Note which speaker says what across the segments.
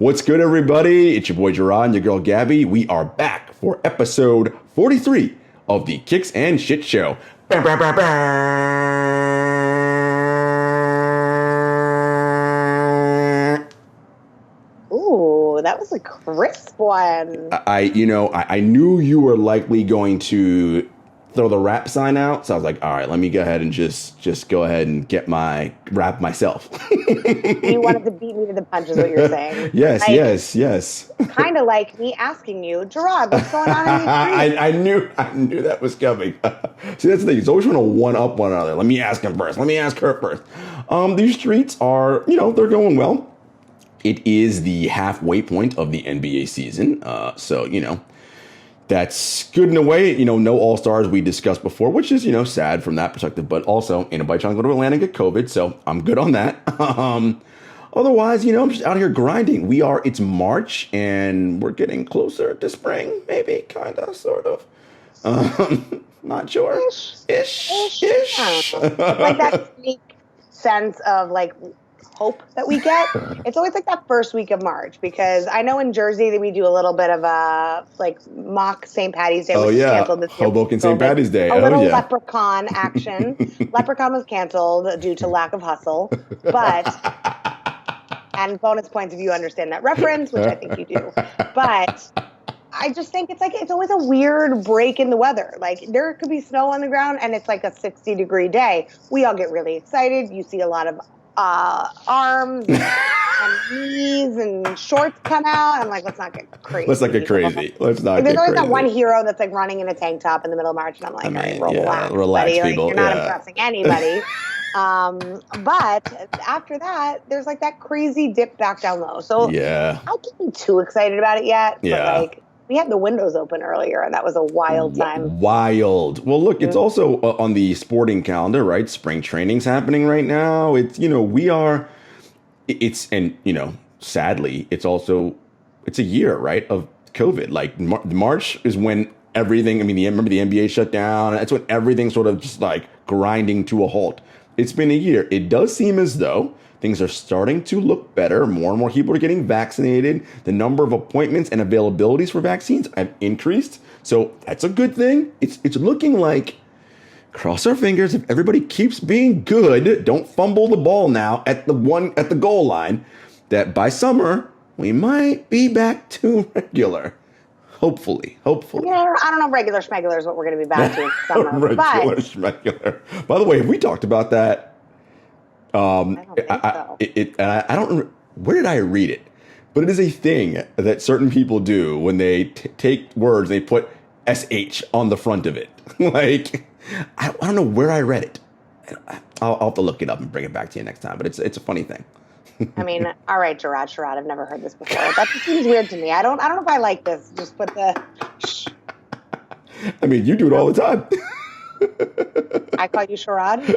Speaker 1: What's good, everybody? It's your boy Jarod and your girl Gabby. We are back for episode 43 of the Kicks and Shit Show.
Speaker 2: Ooh, that was a crisp one.
Speaker 1: I knew you were likely going to throw the rap sign out, so I was like, all right, let me go ahead and just go ahead and get my rap myself.
Speaker 2: You wanted to beat me to the punch is what you're saying.
Speaker 1: Yes.
Speaker 2: Kind of like me asking you, Jarod, what's going on in these streets?
Speaker 1: I knew that was coming. See, that's the thing. It's always trying to one up one another. Let me ask him first. Let me ask her first. These streets are, they're going well. It is the halfway point of the NBA season. So, that's good in a way. No All-Stars we discussed before, which is, sad from that perspective. But also, ain't nobody trying to go to Atlanta and get COVID. So I'm good on that. Otherwise, I'm just out here grinding. It's March and we're getting closer to spring, maybe, kind of, sort of. Not sure. Ish.
Speaker 2: Like that sneak sense of hope that we get. It's always like that first week of March, because I know in Jersey that we do a little bit of a mock St. Patty's Day, which was canceled this year.
Speaker 1: Hoboken St. Patty's Day.
Speaker 2: A little leprechaun action. Leprechaun was canceled due to lack of hustle, and bonus points if you understand that reference, which I think you do. But I just think it's always a weird break in the weather. There could be snow on the ground and it's like a 60-degree day. We all get really excited. You see a lot of arms and knees and shorts come out. I'm like, let's not get crazy.
Speaker 1: Let's not get crazy. There's always
Speaker 2: that one hero that's running in a tank top in the middle of March, and I'm like, all right, relax,
Speaker 1: people.
Speaker 2: You're not impressing anybody. But after that, there's that crazy dip back down low. So I can't be too excited about it yet.
Speaker 1: Yeah.
Speaker 2: But we had the windows open earlier, and that was a wild time.
Speaker 1: Wild. Well, look, it's also on the sporting calendar, right? Spring training's happening right now. Sadly, it's a year, right, of COVID. March is when everything, remember the NBA shut down. That's when everything sort of just grinding to a halt. It's been a year. It does seem as though things are starting to look better. More and more people are getting vaccinated. The number of appointments and availabilities for vaccines have increased. So that's a good thing. It's looking like, cross our fingers, if everybody keeps being good, don't fumble the ball now at the goal line, that by summer we might be back to regular. Hopefully.
Speaker 2: I don't know if regular schmegular is what we're going to be back to in summer.
Speaker 1: Regular schmegular. By the way, have we talked about that?
Speaker 2: I don't think so.
Speaker 1: I don't remember, where did I read it? But it is a thing that certain people do when they take words, they put SH on the front of it. I don't know where I read it. I'll have to look it up and bring it back to you next time. But it's a funny thing.
Speaker 2: All right, Jarod, I've never heard this before. That just seems weird to me. I don't know if I like this. Just put the.
Speaker 1: You do it all the time.
Speaker 2: I call you Sharad?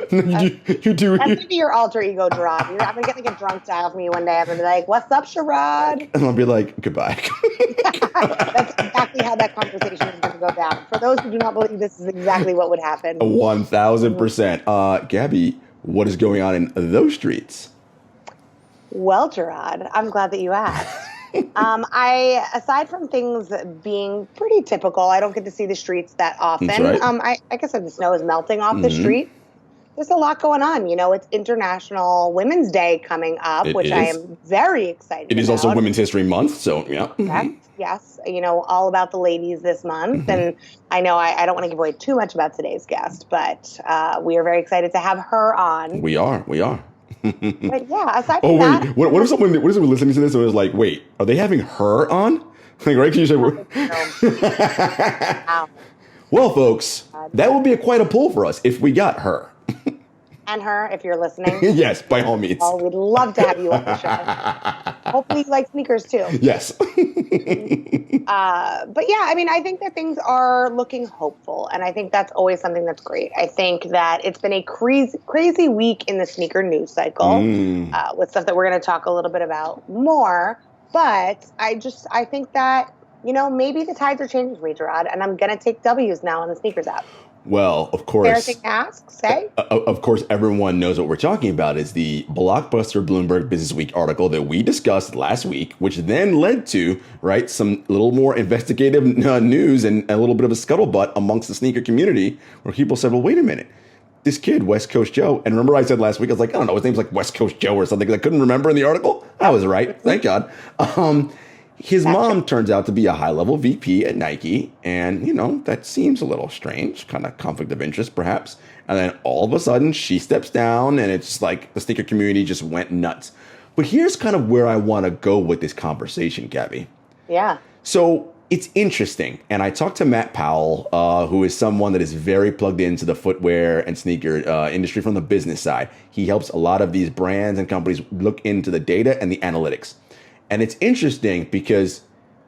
Speaker 1: You do.
Speaker 2: That's going to be your alter ego, Jarod. I'm going to get a drunk dial from you one day. I'm going to be like, what's up, Sharad?
Speaker 1: And I'll be like, goodbye.
Speaker 2: That's exactly how that conversation is going to go down. For those who do not believe this is exactly what would happen.
Speaker 1: 1,000%. Gabby, what is going on in those streets?
Speaker 2: Well, Jarod, I'm glad that you asked. Aside from things being pretty typical, I don't get to see the streets that often.
Speaker 1: That's right.
Speaker 2: I guess if the snow is melting off the street, there's a lot going on. It's International Women's Day coming up, which I am very excited about.
Speaker 1: It is also Women's History Month, so yeah.
Speaker 2: Yes. All about the ladies this month. And I know I don't want to give away too much about today's guest, but we are very excited to have her on.
Speaker 1: We are.
Speaker 2: But yeah, aside from that.
Speaker 1: What if someone listening to this and was like, wait, are they having her on? Right? Can you say
Speaker 2: Wow.
Speaker 1: Well, folks, that would be quite a pull for us if we got her.
Speaker 2: And her, if you're listening.
Speaker 1: Yes, by all means.
Speaker 2: Oh, we'd love to have you on the show. Hopefully you like sneakers too.
Speaker 1: Yes.
Speaker 2: But yeah, I think that things are looking hopeful. And I think that's always something that's great. I think that it's been a crazy week in the sneaker news cycle with stuff that we're going to talk a little bit about more. But I think that, maybe the tides are changing for me, Jarod, and I'm going to take W's now on the sneakers app.
Speaker 1: Well, of
Speaker 2: Fair
Speaker 1: course,
Speaker 2: thing to ask, say?
Speaker 1: of course, everyone knows what we're talking about is the blockbuster Bloomberg Businessweek article that we discussed last week, which then led to, right, some little more investigative news and a little bit of a scuttlebutt amongst the sneaker community where people said, well, wait a minute. This kid, West Coast Joe, and remember I said last week, I was like, I don't know, his name's like West Coast Joe or something because I couldn't remember in the article. I was right. Thank God. His mom turns out to be a high-level VP at Nike, and, you know, that seems a little strange, kind of conflict of interest, perhaps. And then all of a sudden, she steps down, and it's like the sneaker community just went nuts. But here's kind of where I want to go with this conversation, Gabby.
Speaker 2: Yeah.
Speaker 1: So it's interesting, and I talked to Matt Powell, who is someone that is very plugged into the footwear and sneaker industry from the business side. He helps a lot of these brands and companies look into the data and the analytics. And it's interesting because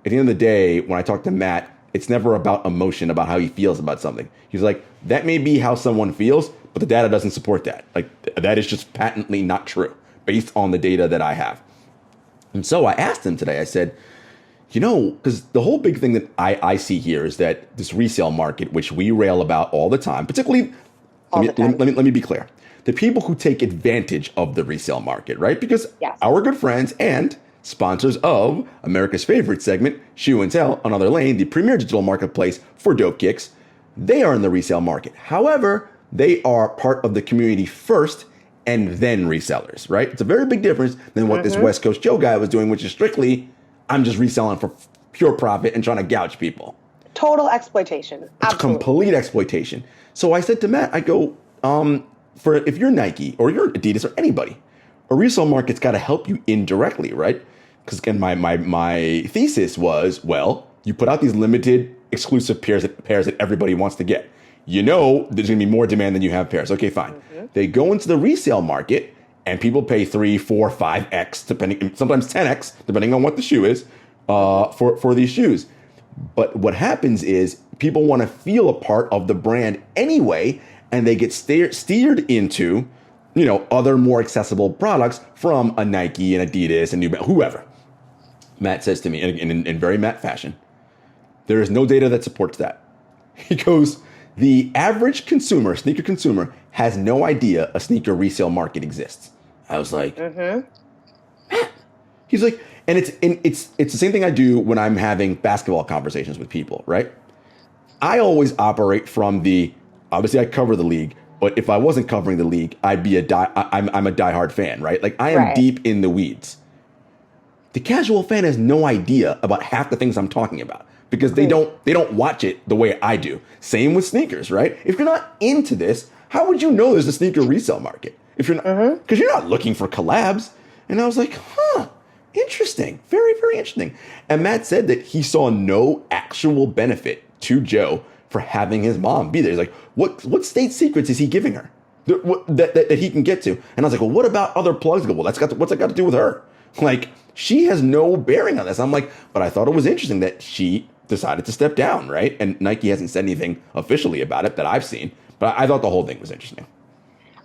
Speaker 1: at the end of the day, when I talk to Matt, it's never about emotion, about how he feels about something. He's like, that may be how someone feels, but the data doesn't support that. Like, that is just patently not true based on the data that I have. And so I asked him today, I said, you know, because the whole big thing that I see here is that this resale market, which we rail about all the time, particularly, let me be clear, the people who take advantage of the resale market, right? Because our good friends and sponsors of America's favorite segment, Shoe and Tell, Another Lane, the premier digital marketplace for dope kicks, they are in the resale market. However, they are part of the community first and then resellers, right? It's a very big difference than what this West Coast Joe guy was doing, which is strictly, I'm just reselling for pure profit and trying to gouge people.
Speaker 2: Total exploitation.
Speaker 1: It's complete exploitation. So I said to Matt, I go, for if you're Nike or you're Adidas or anybody, a resale market's got to help you indirectly, right? Because again, my thesis was, well, you put out these limited exclusive pairs that everybody wants to get. You know, there's going to be more demand than you have pairs. Okay, fine. They go into the resale market and people pay 3, 4, 5x, depending, sometimes 10x, depending on what the shoe is, for these shoes. But what happens is people want to feel a part of the brand anyway, and they get steered into, you know, other more accessible products from a Nike and Adidas and New Balance, whoever. Matt says to me in very Matt fashion, there is no data that supports that. He goes, the average consumer, sneaker consumer, has no idea a sneaker resale market exists. I was like, he's like, and it's the same thing I do when I'm having basketball conversations with people, right? I always operate from obviously I cover the league, but if I wasn't covering the league, I'd be I'm a diehard fan, right? Like I am deep in the weeds. The casual fan has no idea about half the things I'm talking about because they don't watch it the way I do. Same with sneakers, right? If you're not into this, how would you know there's a sneaker resale market? If you're not, because you're not looking for collabs. And I was like, interesting. Very, very interesting. And Matt said that he saw no actual benefit to Joe for having his mom be there. He's like, what state secrets is he giving her that he can get to? And I was like, well, what about other plugs? Well, what's that got to do with her? Like, she has no bearing on this. I'm like, but I thought it was interesting that she decided to step down, right? And Nike hasn't said anything officially about it that I've seen. But I thought the whole thing was interesting.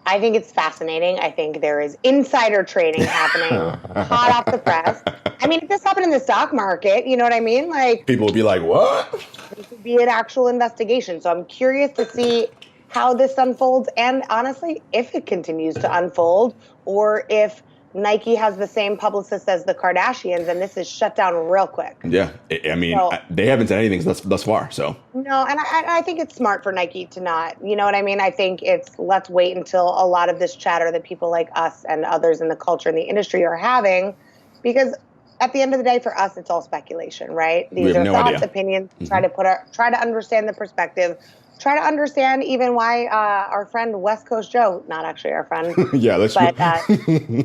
Speaker 2: I think it's fascinating. I think there is insider trading happening, hot off the press. I mean, if this happened in the stock market, you know what I mean? Like,
Speaker 1: people would be like, what?
Speaker 2: It could be an actual investigation. So I'm curious to see how this unfolds. And honestly, if it continues to unfold or if Nike has the same publicist as the Kardashians and this is shut down real quick.
Speaker 1: Yeah. I mean, they haven't said anything thus far. So
Speaker 2: no, and I think it's smart for Nike to not, you know what I mean? I think let's wait until a lot of this chatter that people like us and others in the culture and the industry are having, because at the end of the day, for us, it's all speculation, right? These are thoughts, opinions, try to understand the perspective. Try to understand even why our friend West Coast Joe, not actually our friend,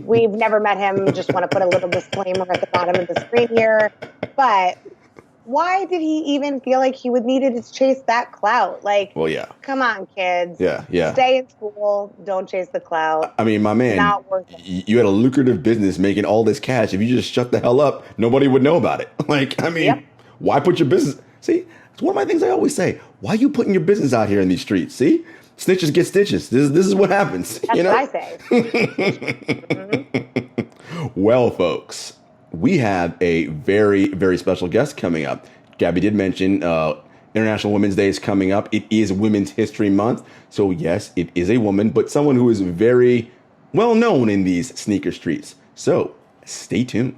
Speaker 2: we've never met him. Just want to put a little disclaimer at the bottom of the screen here. But why did he even feel like he would needed to chase that clout? Like, come on, kids.
Speaker 1: Yeah.
Speaker 2: Stay in school. Don't chase the clout.
Speaker 1: I mean, my man,
Speaker 2: not worth it.
Speaker 1: You had a lucrative business making all this cash. If you just shut the hell up, nobody would know about it. Like, I mean, why put your business? See, it's one of my things I always say. Why are you putting your business out here in these streets? See, snitches get stitches. This is what happens.
Speaker 2: That's what I say.
Speaker 1: Well, folks, we have a very, very special guest coming up. Gabby did mention International Women's Day is coming up. It is Women's History Month. So yes, it is a woman, but someone who is very well known in these sneaker streets. So stay tuned.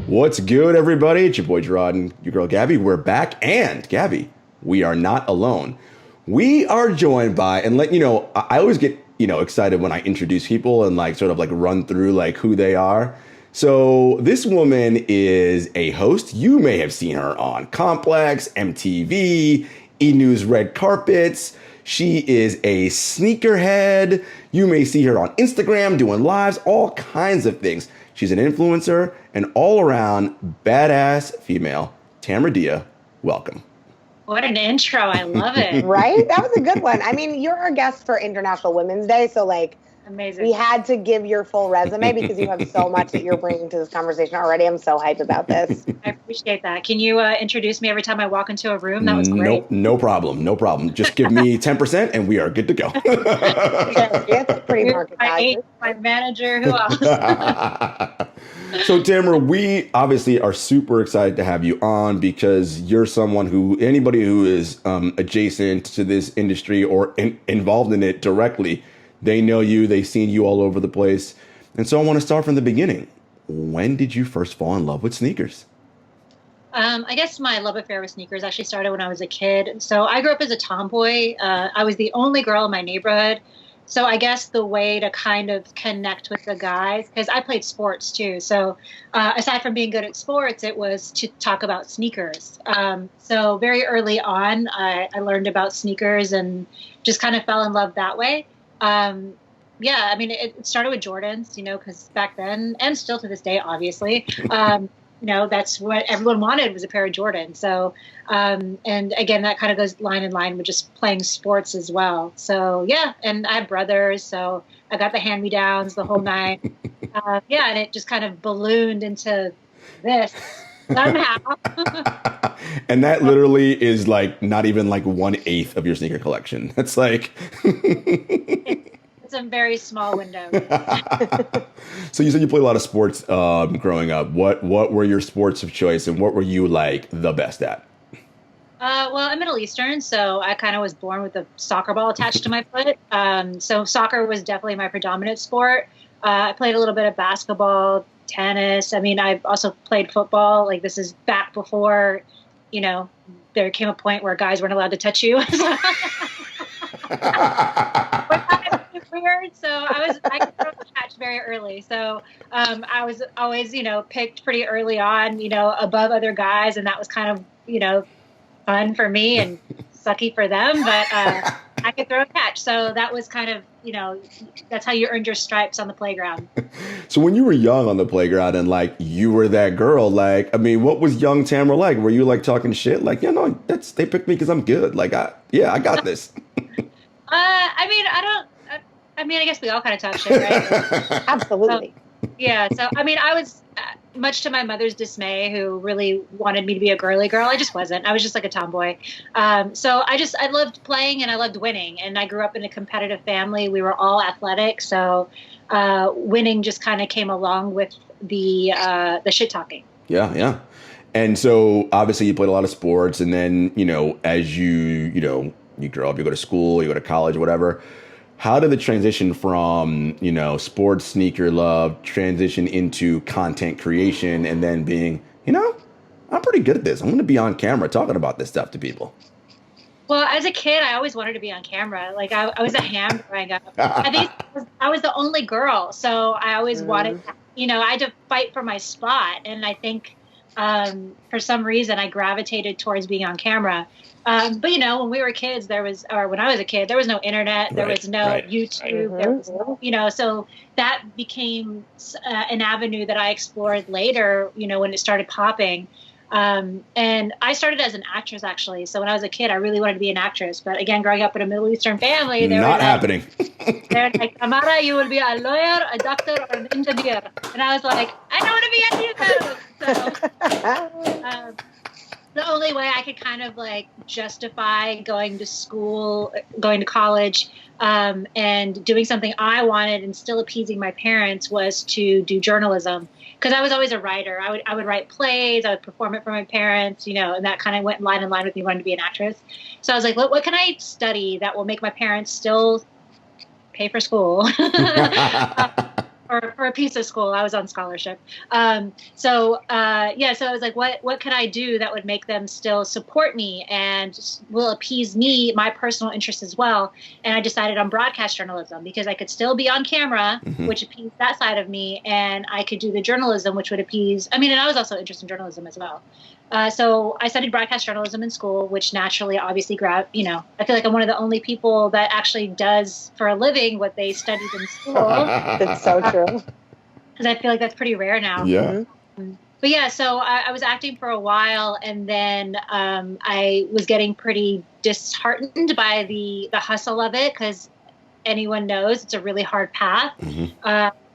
Speaker 1: What's good, everybody? It's your boy Jarod and your girl Gabby. We're back, and Gabby, we are not alone. We are joined by, and I always get excited when I introduce people and sort of run through who they are. So this woman is a host. You may have seen her on Complex, MTV, E! News Red Carpets. She is a sneakerhead. You may see her on Instagram doing lives, all kinds of things. She's an influencer, an all-around badass female. Tamara Dhia, welcome.
Speaker 3: What an intro. I love it.
Speaker 2: Right? That was a good one. I mean, you're our guest for International Women's Day, so
Speaker 3: amazing.
Speaker 2: We had to give your full resume because you have so much that you're bringing to this conversation already. I'm so hyped about this.
Speaker 3: I appreciate that. Can you introduce me every time I walk into a room? That was great.
Speaker 1: No problem. No problem. Just give me 10% and we are good to go.
Speaker 2: It's pretty market value.
Speaker 3: My manager, who else?
Speaker 1: So Tamara, we obviously are super excited to have you on because you're someone anybody who is adjacent to this industry or involved in it directly, they know you, they've seen you all over the place. And so I want to start from the beginning. When did you first fall in love with sneakers?
Speaker 3: I guess my love affair with sneakers actually started when I was a kid. So I grew up as a tomboy. I was the only girl in my neighborhood. So I guess the way to kind of connect with the guys, because I played sports too. So aside from being good at sports, it was to talk about sneakers. So very early on, I learned about sneakers and just kind of fell in love that way. Yeah, I mean, it started with Jordans, because back then, and still to this day, obviously, that's what everyone wanted was a pair of Jordans. So, and again, that kind of goes line in line with just playing sports as well. So, yeah, and I have brothers, so I got the hand-me-downs, the whole nine. And it just kind of ballooned into this somehow.
Speaker 1: And that literally is not even 1/8 of your sneaker collection. That's
Speaker 3: It's a very small window.
Speaker 1: So you said you played a lot of sports growing up. What were your sports of choice, and what were you the best at?
Speaker 3: Well, I'm Middle Eastern, so I kind of was born with a soccer ball attached to my foot. So soccer was definitely my predominant sport. I played a little bit of basketball, tennis. I mean, I've also played football. This is back before, there came a point where guys weren't allowed to touch you. Weird. So I could throw a catch very early. So I was always, picked pretty early on, above other guys. And that was kind of, fun for me and sucky for them. But I could throw a catch. So that was kind of, that's how you earned your stripes on the playground.
Speaker 1: So when you were young on the playground and you were that girl, what was young Tamara like? Were you talking shit? They picked me because I'm good. I got this.
Speaker 3: I guess we all kind of talk shit, right?
Speaker 2: Absolutely.
Speaker 3: So, I was, much to my mother's dismay, who really wanted me to be a girly girl. I just wasn't. I was just a tomboy. So I loved playing and I loved winning. And I grew up in a competitive family. We were all athletic. So winning just kind of came along with the shit talking.
Speaker 1: Yeah. And so obviously you played a lot of sports. And then, as you grow up, you go to school, you go to college, whatever. How did the transition from, sports sneaker love transition into content creation and then being, I'm pretty good at this. I'm going to be on camera talking about this stuff to people?
Speaker 3: Well, as a kid, I always wanted to be on camera. I was a ham growing up. I think I was the only girl. So I always wanted, I had to fight for my spot. And I think for some reason I gravitated towards being on camera. But when we were kids, when I was a kid, there was no internet, there was no YouTube, there was no, so that became an avenue that I explored later, when it started popping. And I started as an actress, actually. So when I was a kid, I really wanted to be an actress. But again, growing up in a Middle Eastern family,
Speaker 1: not happening.
Speaker 3: They're like, Tamara, you will be a lawyer, a doctor, or an engineer. And I was like, I don't want to be any of those. So the only way I could kind of like justify going to school, going to college, and doing something I wanted and still appeasing my parents was to do journalism. Because I was always a writer. I would write plays. I would perform it for my parents, and that kind of went line in line with me wanting to be an actress. So I was like, what can I study that will make my parents still pay for school? Or for a piece of school. I was on scholarship. So I was like, what could I do that would make them still support me and will appease me, my personal interests as well? And I decided on broadcast journalism because I could still be on camera, which appeased that side of me, and I could do the journalism, which would appease, and I was also interested in journalism as well. So I studied broadcast journalism in school, which naturally, obviously, I feel like I'm one of the only people that actually does for a living what they studied in school.
Speaker 2: That's so true.
Speaker 3: Because I feel like that's pretty rare now.
Speaker 1: Yeah.
Speaker 3: But yeah, so I was acting for a while, and then I was getting pretty disheartened by the hustle of it, because anyone knows it's a really hard path.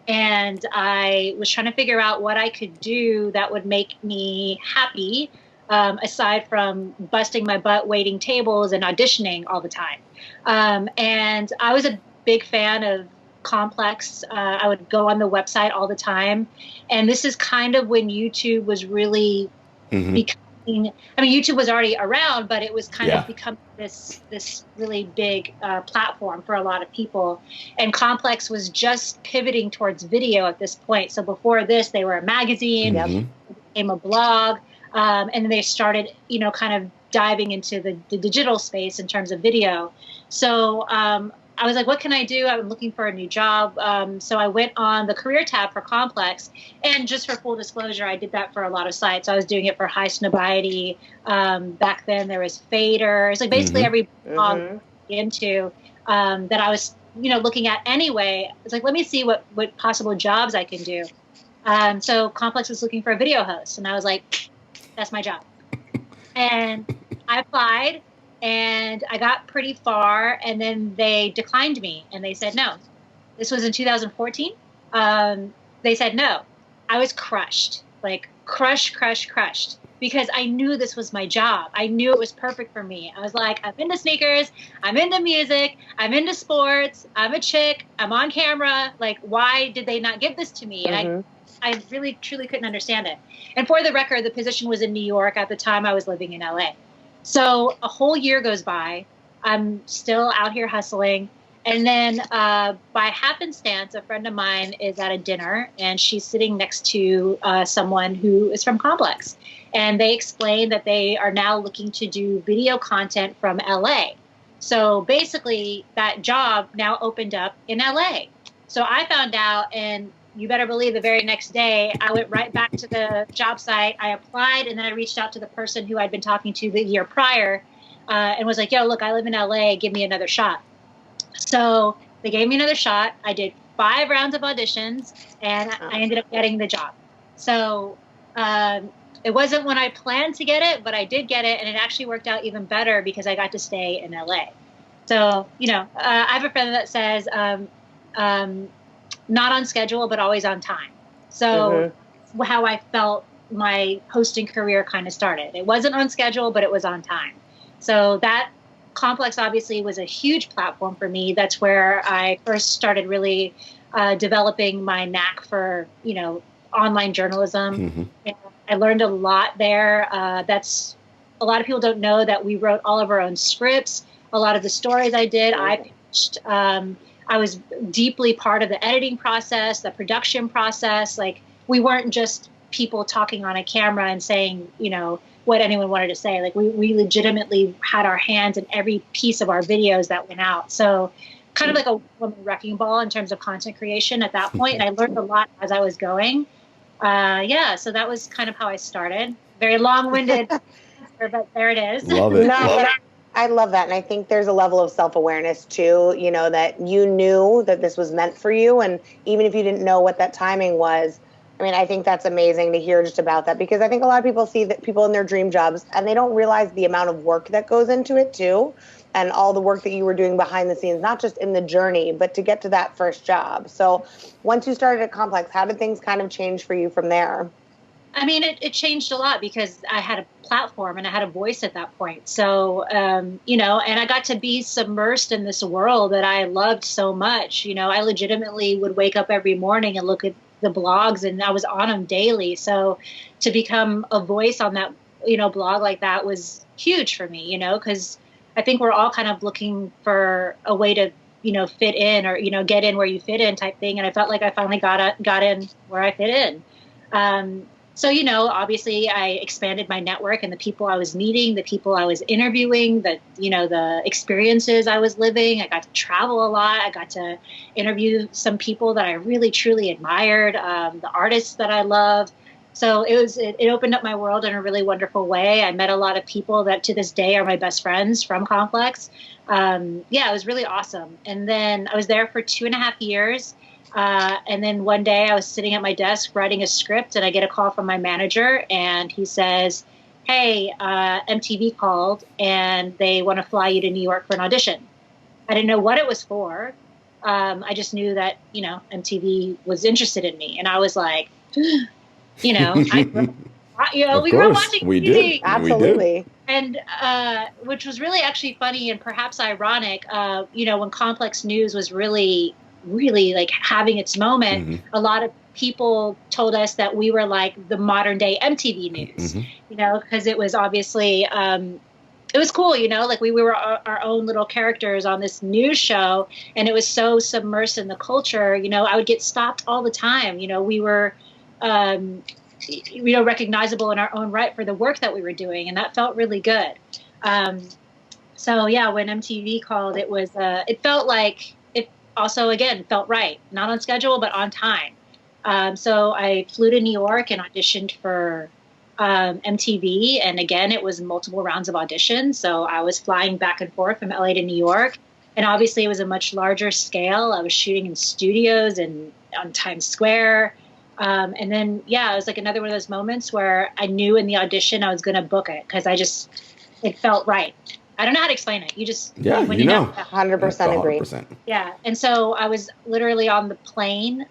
Speaker 3: And I was trying to figure out what I could do that would make me happy, aside from busting my butt waiting tables and auditioning all the time. And I was a big fan of Complex. I would go on the website all the time. And this is kind of when YouTube was really becoming, YouTube was already around, but it was kind of becoming this really big platform for a lot of people. And Complex was just pivoting towards video at this point. So before this, they were a magazine, became a blog, and then they started, kind of diving into the digital space in terms of video. So I was like, what can I do? I'm looking for a new job. So I went on the career tab for Complex. And just for full disclosure, I did that for a lot of sites. I was doing it for High Snobiety. Back then there was Fader. It's like basically every blog into that I was, looking at anyway. It's like, let me see what possible jobs I can do. So Complex was looking for a video host. And I was like, that's my job. And I applied. And I got pretty far, and then they declined me, and they said no. This was in 2014. They said no. I was crushed, like crushed, because I knew this was my job. I knew it was perfect for me. I was like, I'm into sneakers, I'm into music, I'm into sports, I'm a chick, I'm on camera. Like, why did they not give this to me? And I really, truly couldn't understand it. And for the record, the position was in New York. At the time, I was living in LA. So a whole year goes by. I'm still out here hustling. And then by happenstance, a friend of mine is at a dinner, and she's sitting next to someone who is from Complex. And they explained that they are now looking to do video content from LA. So basically, that job now opened up in LA. So I found out, and you better believe the very next day, I went right back to the job site. I applied, and then I reached out to the person who I'd been talking to the year prior and was like, yo, look, I live in LA. Give me another shot. So they gave me another shot. I did 5 rounds of auditions, and I ended up getting the job. So it wasn't when I planned to get it, but I did get it, and it actually worked out even better because I got to stay in LA. So, I have a friend that says, not on schedule, but always on time. So how I felt my hosting career kind of started. It wasn't on schedule, but it was on time. So that Complex obviously was a huge platform for me. That's where I first started really developing my knack for, online journalism. And I learned a lot there. That's a lot of people don't know that we wrote all of our own scripts. A lot of the stories I did, I pitched. I was deeply part of the editing process, the production process. Like, we weren't just people talking on a camera and saying, what anyone wanted to say. Like, we legitimately had our hands in every piece of our videos that went out. So kind of like a woman wrecking ball in terms of content creation at that point. And I learned a lot as I was going. So that was kind of how I started. Very long-winded answer, but there it is.
Speaker 1: Love it.
Speaker 2: I love that. And I think there's a level of self-awareness too, that you knew that this was meant for you. And even if you didn't know what that timing was, I think that's amazing to hear just about that, because I think a lot of people see that people in their dream jobs and they don't realize the amount of work that goes into it too. And all the work that you were doing behind the scenes, not just in the journey, but to get to that first job. So once you started at Complex, how did things kind of change for you from there?
Speaker 3: I mean, it changed a lot because I had a platform and I had a voice at that point. So, you know, and I got to be submersed in this world that I loved so much. You know, I legitimately would wake up every morning and look at the blogs, and I was on them daily. So to become a voice on that, you know, blog like that was huge for me, you know, because I think we're all kind of looking for a way to, you know, fit in, or, you know, get in where you fit in type thing. And I felt like I finally got in where I fit in. So, you know, obviously I expanded my network and the people I was meeting, the people I was interviewing, the, you know, the experiences I was living. I got to travel a lot. I got to interview some people that I really, truly admired, the artists that I loved. So it opened up my world in a really wonderful way. I met a lot of people that to this day are my best friends from Complex. Yeah, it was really awesome. And then I was there for 2.5 years. And then one day I was sitting at my desk writing a script, and I get a call from my manager, and he says, "Hey, MTV called and they want to fly you to New York for an audition." I didn't know what it was for. I just knew that, you know, MTV was interested in me. And I was like, you know, we grew up watching
Speaker 1: we
Speaker 3: TV.
Speaker 1: did.
Speaker 2: Absolutely.
Speaker 3: And which was really actually funny and perhaps ironic, you know, when Complex News was really like having its moment, a lot of people told us that we were like the modern day MTV News, you know, because it was obviously, it was cool, you know, like we were our own little characters on this news show, and it was so submersed in the culture. You know, I would get stopped all the time. You know, we were, you know, recognizable in our own right for the work that we were doing, and that felt really good. So yeah, when MTV called, it was, it felt like, also, again, felt right. Not on schedule, but on time. So I flew to New York and auditioned for MTV. And again, it was multiple rounds of auditions. So I was flying back and forth from LA to New York. And obviously, it was a much larger scale. I was shooting in studios and on Times Square. And then, yeah, it was like another one of those moments where I knew in the audition I was going to book it because it felt right. I don't know how to explain it. You just,
Speaker 1: when you know.
Speaker 2: 100% agree.
Speaker 1: 100%.
Speaker 3: Yeah. And so I was literally on the plane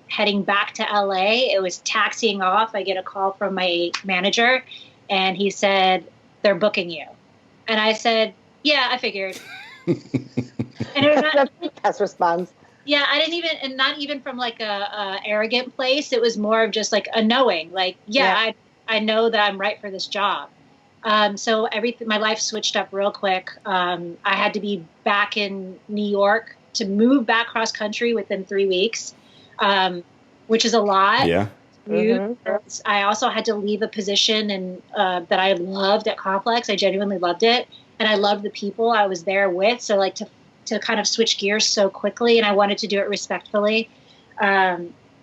Speaker 3: heading back to LA. It was taxiing off. I get a call from my manager, and he said, "They're booking you." And I said, "Yeah, I figured." And it was
Speaker 2: That's the best response.
Speaker 3: Yeah, I didn't even, and not even from like a arrogant place. It was more of just like a knowing, like, I know that I'm right for this job. So my life switched up real quick. I had to be back in New York to move back cross country within 3 weeks, which is a lot.
Speaker 1: Yeah.
Speaker 3: I also had to leave a position that I loved at Complex. I genuinely loved it. And I loved the people I was there with. So like to kind of switch gears so quickly, and I wanted to do it respectfully.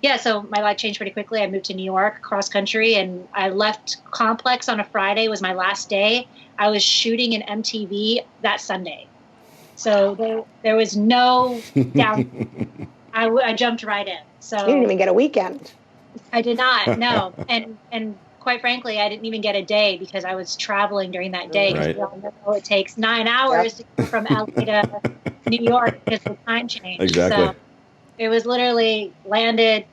Speaker 3: Yeah, so my life changed pretty quickly. I moved to New York, cross country, and I left Complex on a Friday. It was my last day. I was shooting in MTV that Sunday. So there was no down. I jumped right in. So
Speaker 2: you didn't even get a weekend.
Speaker 3: I did not, no. And quite frankly, I didn't even get a day because I was traveling during that day. Because we all know it takes 9 hours to go from LA to New York because of the time change.
Speaker 1: Exactly.
Speaker 3: So it was literally landed,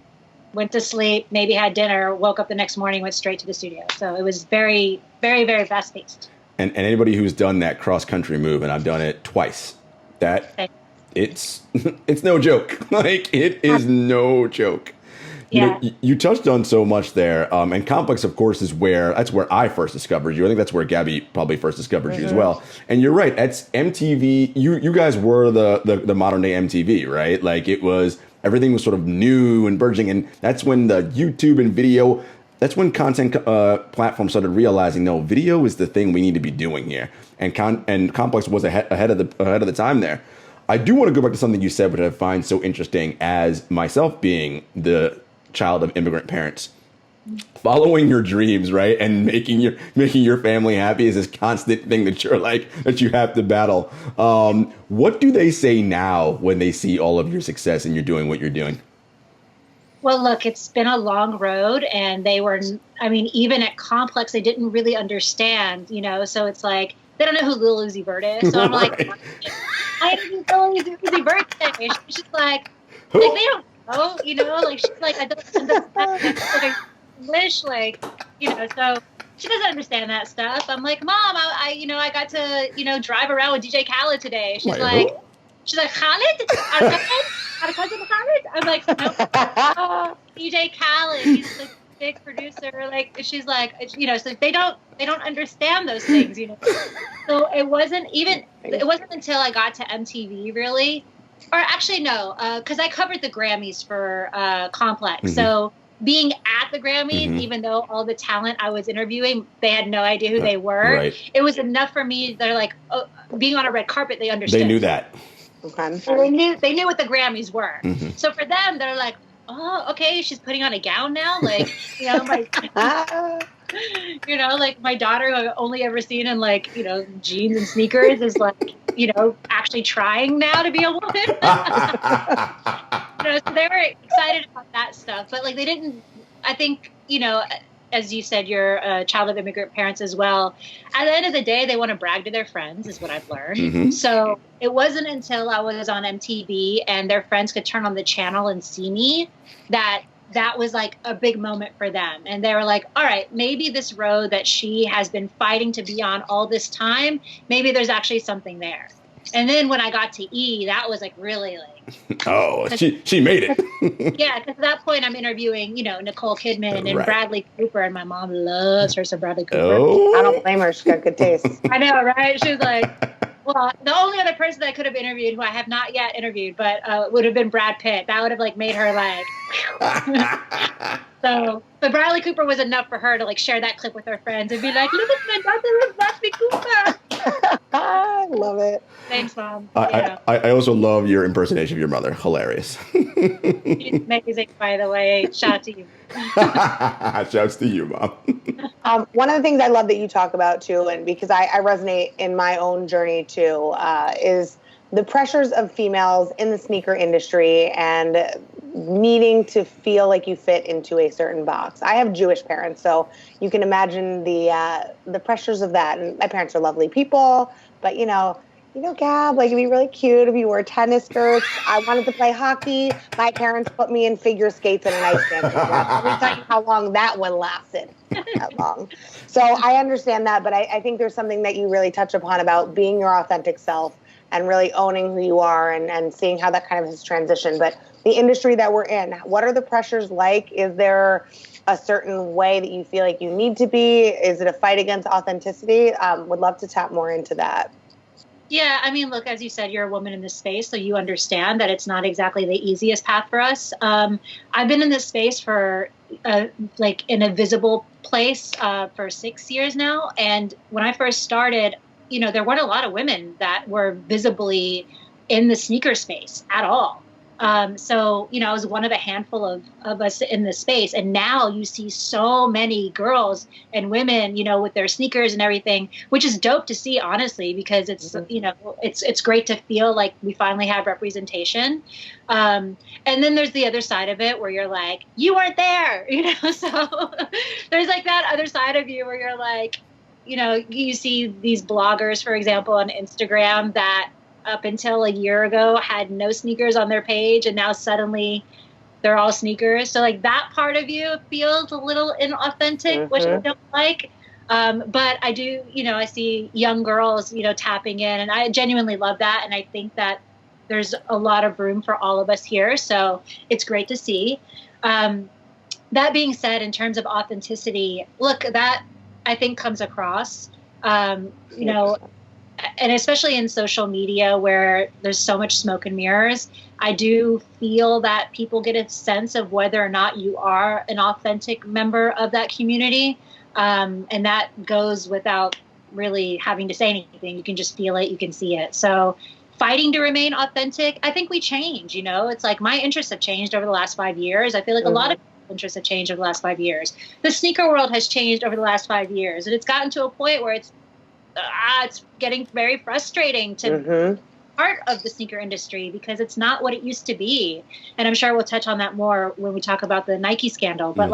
Speaker 3: went to sleep, maybe had dinner, woke up the next morning, went straight to the studio. So it was very, very, very fast paced.
Speaker 1: And anybody who's done that cross country move, and I've done it twice, it's no joke. Like, it is no joke.
Speaker 3: Yeah.
Speaker 1: You know, you touched on so much there, and Complex, of course, that's where I first discovered you. I think that's where Gabby probably first discovered you as well. And you're right, that's MTV. You guys were the modern day MTV, right? Like, everything was sort of new and burgeoning, and that's when the YouTube and video. That's when content platforms started realizing, no, video is the thing we need to be doing here, and Complex was ahead of the time there. I do want to go back to something you said, which I find so interesting, as myself being the child of immigrant parents. Following your dreams, right, and making your family happy is this constant thing that you have to battle. What do they say now when they see all of your success and you're doing what you're doing?
Speaker 3: Well, look, it's been a long road, and even at Complex, they didn't really understand, you know, so it's like, they don't know who Lil Uzi Vert is. So I'm like, I didn't know Lil Uzi Vert today. She's just like they don't know, you know, like, she's like, I don't understand. wish, like, so she doesn't understand that stuff. I'm like, Mom, I got to, drive around with DJ Khaled today. She's like, Khaled? Our cousin Khaled? I'm like, no, DJ Khaled. He's the big producer. Like, she's like, so they don't understand those things, So it wasn't until I got to MTV really, or actually no, because I covered the Grammys for Complex. Mm-hmm. So being at the Grammys, mm-hmm. even though all the talent I was interviewing, they had no idea who they were. Right. It was enough for me. They're like, being on a red carpet, they understood.
Speaker 1: They knew that.
Speaker 2: Okay.
Speaker 3: They knew what the Grammys were. Mm-hmm. So for them, they're like, oh, okay, she's putting on a gown now. Like, like my daughter, who I've only ever seen in like, jeans and sneakers, is like, actually trying now to be a woman. So they were excited about that stuff, but like they didn't. I think, as you said, you're a child of immigrant parents as well. At the end of the day, they want to brag to their friends, is what I've learned. Mm-hmm. So it wasn't until I was on MTV and their friends could turn on the channel and see me that was like a big moment for them. And they were like, all right, maybe this road that she has been fighting to be on all this time, maybe there's actually something there. And then when I got to E, that was like really like...
Speaker 1: Oh, she made it.
Speaker 3: Yeah, because at that point I'm interviewing, Nicole Kidman and Bradley Cooper, and my mom loves her some Bradley Cooper.
Speaker 2: Oh. I don't blame her. She's got good taste.
Speaker 3: I know, right? She was like... Well, the only other person that I could have interviewed, who I have not yet interviewed, but would have been Brad Pitt. That would have like made her like. So, but Bradley Cooper was enough for her to like share that clip with her friends and be like, "Look at my daughter with Bradley Cooper."
Speaker 2: I love it.
Speaker 3: Thanks, Mom.
Speaker 1: I also love your impersonation of your mother. Hilarious.
Speaker 3: She's amazing, by the way. Shout out to you.
Speaker 1: Shouts to you, Mom.
Speaker 2: One of the things I love that you talk about too, and because I resonate in my own journey too, is the pressures of females in the sneaker industry and needing to feel like you fit into a certain box. I have Jewish parents, so you can imagine the pressures of that. And my parents are lovely people, but Gab, like it'd be really cute if you wore tennis skirts. I wanted to play hockey. My parents put me in figure skates and an ice dancing class. Let me tell you how long that one lasted. That long. So I understand that, but I think there's something that you really touch upon about being your authentic self and really owning who you are and seeing how that kind of has transitioned. But the industry that we're in, what are the pressures like? Is there a certain way that you feel like you need to be? Is it a fight against authenticity? Would love to tap more into that.
Speaker 3: Yeah, I mean, look, as you said, you're a woman in this space, so you understand that it's not exactly the easiest path for us. I've been in this space for, like, in a visible place for 6 years now. And when I first started, there weren't a lot of women that were visibly in the sneaker space at all. So, I was one of a handful of us in this space. And now you see so many girls and women, with their sneakers and everything, which is dope to see, honestly, because it's, it's great to feel like we finally have representation. And then there's the other side of it where you're like, you weren't there, so there's like that other side of you where you're like, you see these bloggers, for example, on Instagram that up until a year ago had no sneakers on their page, and now suddenly they're all sneakers. So like that part of you feels a little inauthentic, which I don't like. But I do, I see young girls, tapping in, and I genuinely love that. And I think that there's a lot of room for all of us here. So it's great to see. That being said, in terms of authenticity, look, that I think comes across, and especially in social media where there's so much smoke and mirrors, I do feel that people get a sense of whether or not you are an authentic member of that community. And that goes without really having to say anything. You can just feel it. You can see it. So fighting to remain authentic, I think we change, it's like my interests have changed over the last 5 years. I feel like a lot of interests have changed over the last 5 years. The sneaker world has changed over the last 5 years. And it's gotten to a point where it's getting very frustrating to be part of the sneaker industry because it's not what it used to be. And I'm sure we'll touch on that more when we talk about the Nike scandal. But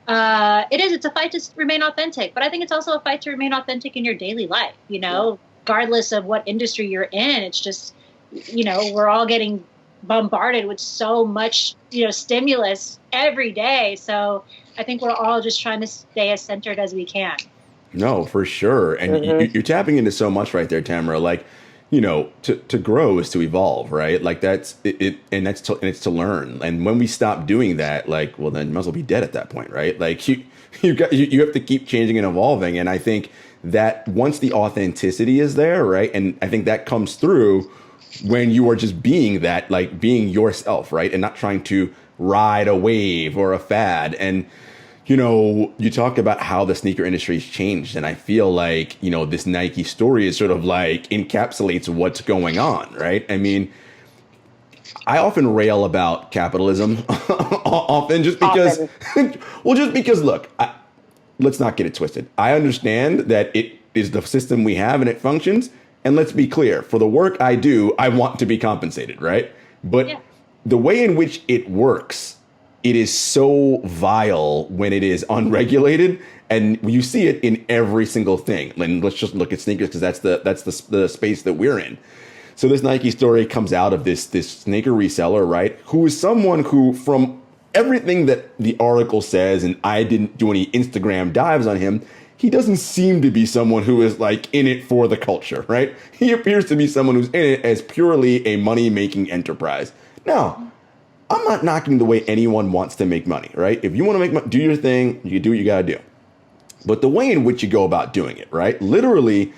Speaker 3: it's a fight to remain authentic. But I think it's also a fight to remain authentic in your daily life, regardless of what industry you're in. It's just, we're all getting bombarded with so much, stimulus every day. So I think we're all just trying to stay as centered as we can.
Speaker 1: No, for sure. And you're tapping into so much right there, Tamara. Like, to grow is to evolve, right? Like that's it, and it's to learn. And when we stop doing that, like, well, then you might as well be dead at that point, right? Like you have to keep changing and evolving. And I think that once the authenticity is there, right? And I think that comes through when you are just being that, like being yourself, right? And not trying to ride a wave or a fad. And you talk about how the sneaker industry has changed, and I feel like, this Nike story is sort of like encapsulates what's going on, right? I mean, I often rail about capitalism often just because, look, let's not get it twisted. I understand that it is the system we have and it functions. And let's be clear, for the work I do, I want to be compensated, right? But the way in which it works, it is so vile when it is unregulated, and you see it in every single thing. And let's just look at sneakers because that's the space that we're in. So this Nike story comes out of this sneaker reseller, right? Who is someone who, from everything that the article says, and I didn't do any Instagram dives on him, he doesn't seem to be someone who is like in it for the culture, right? He appears to be someone who's in it as purely a money-making enterprise. Now, I'm not knocking the way anyone wants to make money, right? If you want to make money, do your thing, you do what you got to do. But the way in which you go about doing it, right? Literally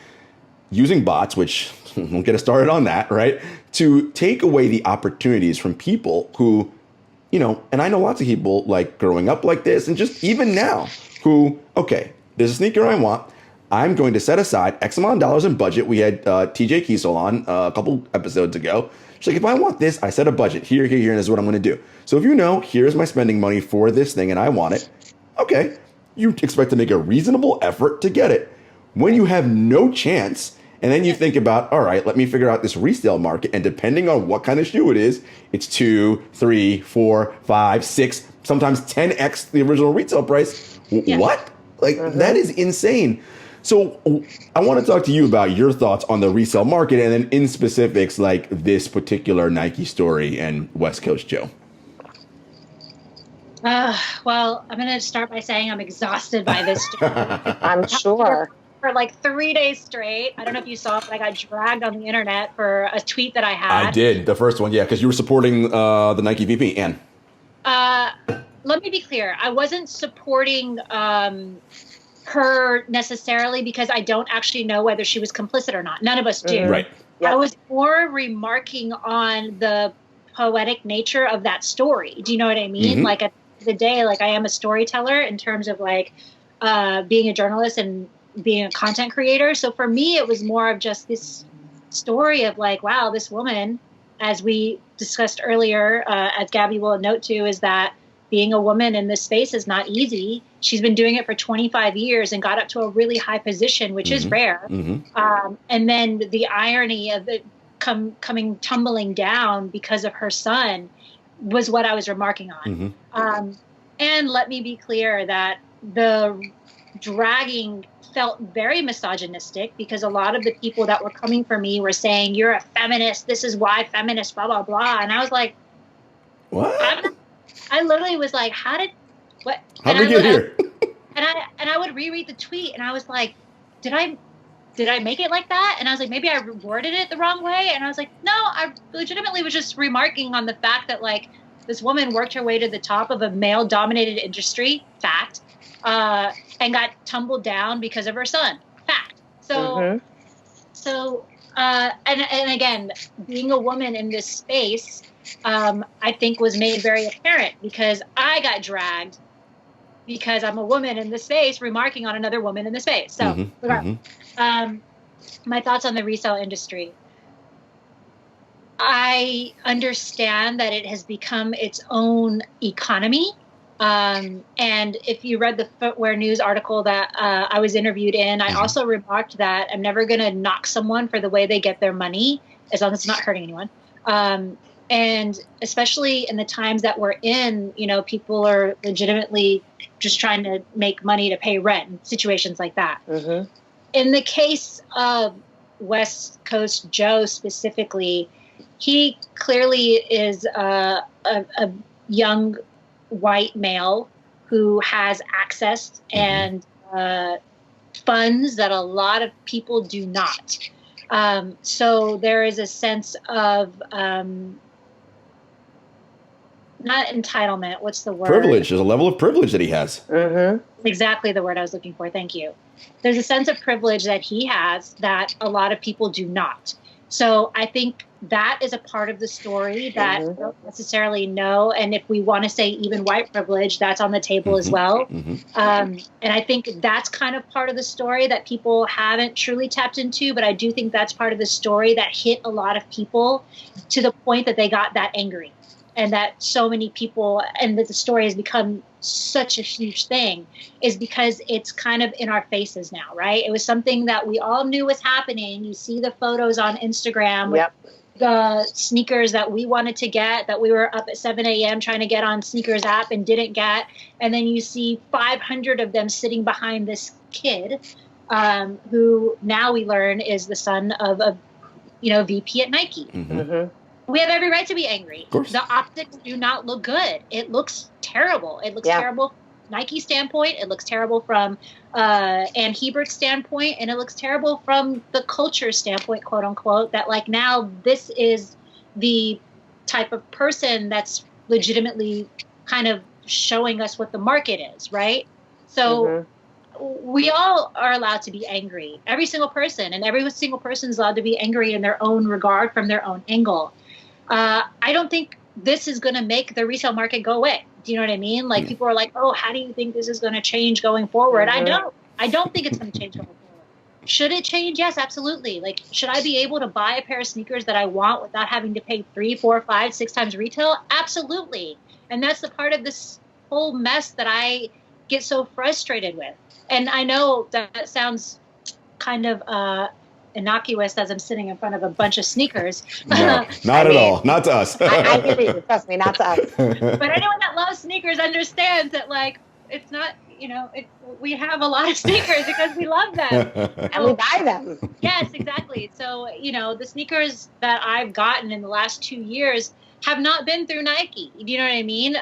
Speaker 1: using bots, which won't get us started on that, right? To take away the opportunities from people who, and I know lots of people like growing up like this and just even now who, okay, there's a sneaker I want. I'm going to set aside X amount of dollars in budget. We had TJ Kiesel on a couple episodes ago. She's like, if I want this, I set a budget here, and this is what I'm going to do. So if here's my spending money for this thing and I want it, okay, you expect to make a reasonable effort to get it. When you have no chance, and then you think about, all right, let me figure out this resale market, and depending on what kind of shoe it is, it's 2, 3, 4, 5, 6, sometimes 10x the original retail price. What? Like, that is insane. So I want to talk to you about your thoughts on the resale market, and then in specifics, like this particular Nike story and West Coast Joe.
Speaker 3: Well, I'm going to start by saying I'm exhausted by this story.
Speaker 2: I'm sure.
Speaker 3: For like 3 days straight. I don't know if you saw it, but I got dragged on the internet for a tweet that I had.
Speaker 1: I did. The first one, yeah, because you were supporting the Nike VP, Ann.
Speaker 3: Let me be clear. I wasn't supporting her necessarily because I don't actually know whether she was complicit or not. None of us do.
Speaker 1: Right.
Speaker 2: Yep.
Speaker 3: I was more remarking on the poetic nature of that story. Do you know what I mean? Like at the day, like I am a storyteller in terms of like being a journalist and being a content creator. So for me, it was more of just this story of like, wow, this woman, as we discussed earlier, as Gabby will note too, is that being a woman in this space is not easy. She's been doing it for 25 years and got up to a really high position, which is rare. And then the irony of it coming tumbling down because of her son was what I was remarking on. And let me be clear that the dragging felt very misogynistic because a lot of the people that were coming for me were saying, you're a feminist. This is why feminists, blah, blah, blah. And I was like,
Speaker 1: what?
Speaker 3: I literally was like, how did
Speaker 1: we get here?
Speaker 3: And I would reread the tweet and I was like, did I make it like that? And I was like, maybe I worded it the wrong way. And I was like, no, I legitimately was just remarking on the fact that like this woman worked her way to the top of a male dominated industry, fact, and got tumbled down because of her son, fact. So, and again, being a woman in this space, I think was made very apparent because I got dragged because I'm a woman in the space remarking on another woman in the space. So my thoughts on the resale industry. I understand that it has become its own economy. And if you read the Footwear News article that I was interviewed in, I also remarked that I'm never going to knock someone for the way they get their money, as long as it's not hurting anyone. And especially in the times that we're in, people are legitimately just trying to make money to pay rent and situations like that. In the case of West Coast Joe specifically, he clearly is a young white male who has access and funds that a lot of people do not. So there is a sense of not entitlement. What's the word?
Speaker 1: Privilege. There's a level of privilege that he has.
Speaker 3: Exactly the word I was looking for. Thank you. There's a sense of privilege that he has that a lot of people do not. So I think that is a part of the story that I don't necessarily know. And if we want to say even white privilege, that's on the table as well. And I think that's kind of part of the story that people haven't truly tapped into. But I do think that's part of the story that hit a lot of people to the point that they got that angry. And that so many people, and that the story has become such a huge thing, is because it's kind of in our faces now, right? It was something that we all knew was happening. You see the photos on Instagram with the sneakers that we wanted to get, that we were up at 7 a.m. trying to get on Sneakers app and didn't get. And then you see 500 of them sitting behind this kid who now we learn is the son of a VP at Nike. We have every right to be angry. The optics do not look good. It looks terrible. It looks terrible from Nike's standpoint. It looks terrible from Ann Hebert's standpoint. And it looks terrible from the culture standpoint, quote unquote, that like now this is the type of person that's legitimately kind of showing us what the market is, right? So we all are allowed to be angry. Every single person. And every single person is allowed to be angry in their own regard from their own angle. I don't think this is going to make the resale market go away. Do you know what I mean? Like people are like, oh, how do you think this is going to change going forward? I don't think it's going to change going forward. Should it change? Yes, absolutely. Like, should I be able to buy a pair of sneakers that I want without having to pay 3, 4, 5, 6 times retail? Absolutely. And that's the part of this whole mess that I get so frustrated with. And I know that sounds kind of innocuous as I'm sitting in front of a bunch of sneakers.
Speaker 1: No, not at all. Not to us.
Speaker 2: I hear you. Trust me, not to us.
Speaker 3: But anyone that loves sneakers understands that, like, it's not, we have a lot of sneakers because we love them.
Speaker 2: And we buy them.
Speaker 3: Yes, exactly. So, the sneakers that I've gotten in the last 2 years have not been through Nike. Do you know what I mean?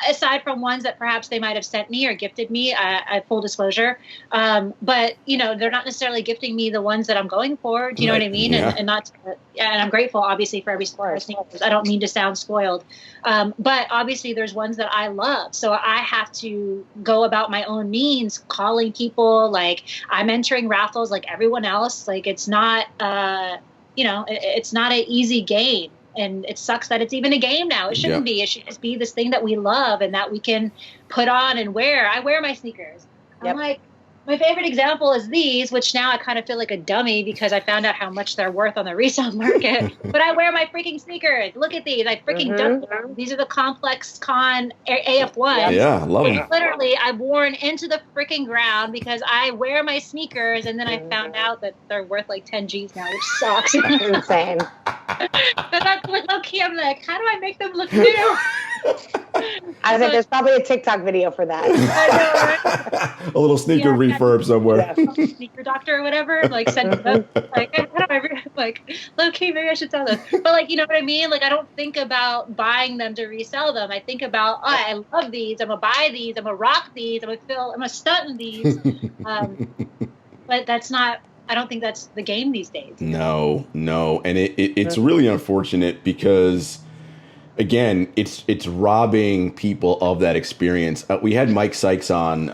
Speaker 3: Aside from ones that perhaps they might have sent me or gifted me, I full disclosure. But they're not necessarily gifting me the ones that I'm going for. Do you know what I mean?
Speaker 1: Yeah.
Speaker 3: And I'm grateful, obviously, for every pair of sneakers. I don't mean to sound spoiled, but obviously there's ones that I love. So I have to go about my own means, calling people. Like I'm entering raffles like everyone else. Like it's not, it's not an easy game. And it sucks that it's even a game now. It shouldn't be. It should just be this thing that we love and that we can put on and wear. I wear my sneakers. I'm like, my favorite example is these, which now I kind of feel like a dummy because I found out how much they're worth on the resale market. But I wear my freaking sneakers. Look at these. I freaking dunk them. These are the Complex Con AF1s.
Speaker 1: Yeah, love them.
Speaker 3: Literally, I've worn into the freaking ground because I wear my sneakers, and then I found out that they're worth like 10 G's now, which sucks.
Speaker 2: Insane.
Speaker 3: But that's what low-key, I'm like, how do I make them look new?
Speaker 2: I think there's probably a TikTok video for that.
Speaker 3: I know, right?
Speaker 1: A little sneaker refurb somewhere.
Speaker 3: Sneaker doctor or whatever, like send them. Like low key, maybe I should sell them. But like, you know what I mean? Like I don't think about buying them to resell them. I think about, I love these. I'm gonna buy these. I'm gonna rock these. I'm gonna stunt in these. But that's not. I don't think that's the game these days.
Speaker 1: No, and it's really unfortunate because. Again, it's robbing people of that experience. We had Mike Sykes on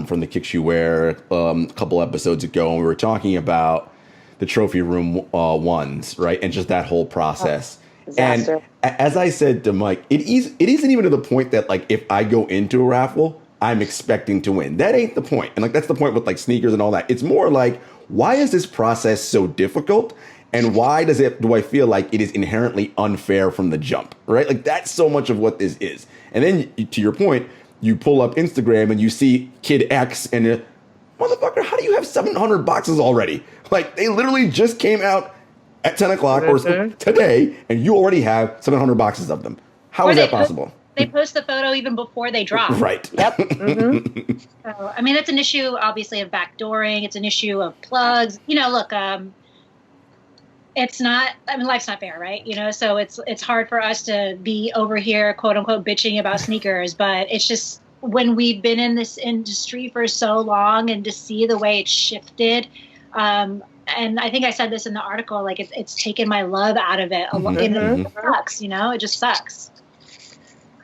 Speaker 1: from the Kicks You Wear a couple episodes ago, and we were talking about the trophy room ones, right? And just that whole process. And as I said to Mike, it isn't even to the point that like if I go into a raffle, I'm expecting to win. That ain't the point. And like that's the point with like sneakers and all that. It's more like, why is this process so difficult? And why do I feel like it is inherently unfair from the jump, right? Like that's so much of what this is. And then to your point, you pull up Instagram and you see Kid X and motherfucker, how do you have 700 boxes already? Like they literally just came out at 10 o'clock or today and you already have 700 boxes of them. How is that possible?
Speaker 3: They post the photo even before they drop.
Speaker 1: Right.
Speaker 2: Yep.
Speaker 3: So, I mean, it's an issue obviously of backdooring. It's an issue of plugs. Look, it's not, life's not fair, right? So it's hard for us to be over here, quote unquote, bitching about sneakers, but it's just, when we've been in this industry for so long and to see the way it's shifted. And I think I said this in the article, like it's taken my love out of it. It sucks, it just sucks.